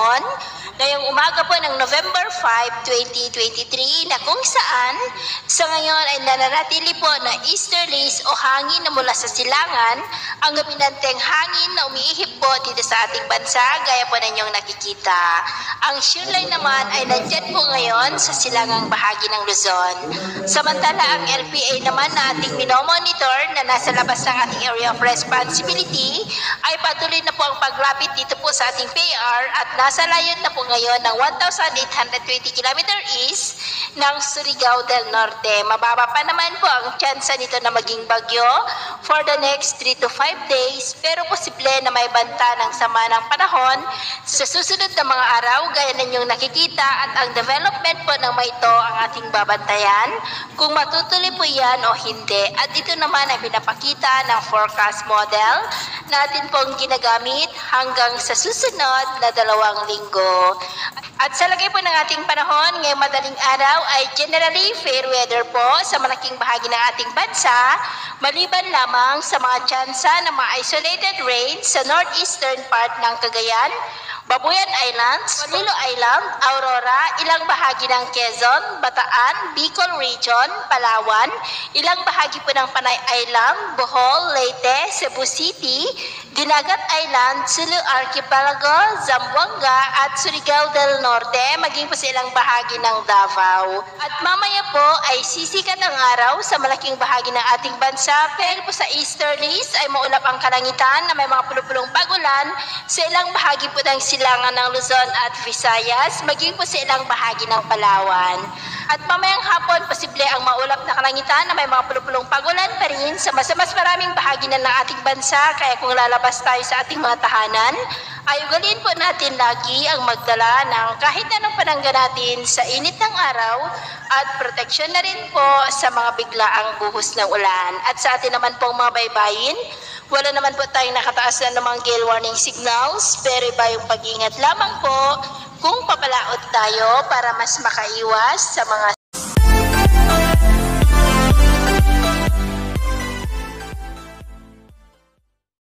panahon ngayong umaga po ng November 5, 2023 na kung saan sa ngayon ay nananatili po na easterlies o hangin na mula sa silangan ang dominanteng hangin na umiihip po dito sa ating bansa gaya po ninyong nakikita. Ang shearline naman ay nandyan po ngayon sa silangang bahagi ng Luzon. Samantala ang LPA naman na ating minomonitor na nasa labas ng ating area of responsibility ay patuloy na po ang paglapit dito po sa ating PAR at nasa layon na po ngayon ng 1,820 km east ng Surigao del Norte. Mababa pa naman po ang tsansa nito na maging bagyo for the next 3 to 5 days pero posible na may banta ng sama ng panahon sa susunod na mga araw gaya ninyong nakikita at ang development po ng ito ang ating babantayan kung matutuloy po yan o hindi. At ito naman ay pinapakita ng forecast model natin pong ginagamit hanggang sa susunod na 2 linggo. At sa lagay po ng ating panahon, ngayong madaling araw ay generally fair weather po sa malaking bahagi ng ating bansa, maliban lamang sa mga tsansa ng mga isolated rains sa northeastern part ng Cagayan, Babuyan Islands, Polillo Island, Aurora, ilang bahagi ng Quezon, Bataan, Bicol Region, Palawan, ilang bahagi po ng Panay Island, Bohol, Leyte, Cebu City, Dinagat Island, Sulu Archipelago, Zamboanga at Surigao del Norte, maging po sa ilang bahagi ng Davao. At mamaya po ay sisikat ang araw sa malaking bahagi ng ating bansa, pero po sa easterlies ay maulap ang kalangitan na may mga pulupulong pagulan sa ilang bahagi po ng silangan ng Luzon at Visayas, maging po sa ilang bahagi ng Palawan. At mamayang hapon, posible ang maulap na kalangitan na may mga pulupulong pagulan pa rin sa mas maraming bahagi na ng ating bansa. Kaya kung lalabas tayo sa ating mga tahanan, ay ugaliin po natin lagi ang magdala ng kahit anong panangga natin sa init ng araw at proteksyon na rin po sa mga biglaang buhos ng ulan. At sa atin naman pong mga baybayin, wala naman po tayong nakataas na namang gale warning signals, pero iba yung pag-ingat lamang po kung papalaot tayo para mas makaiwas sa mga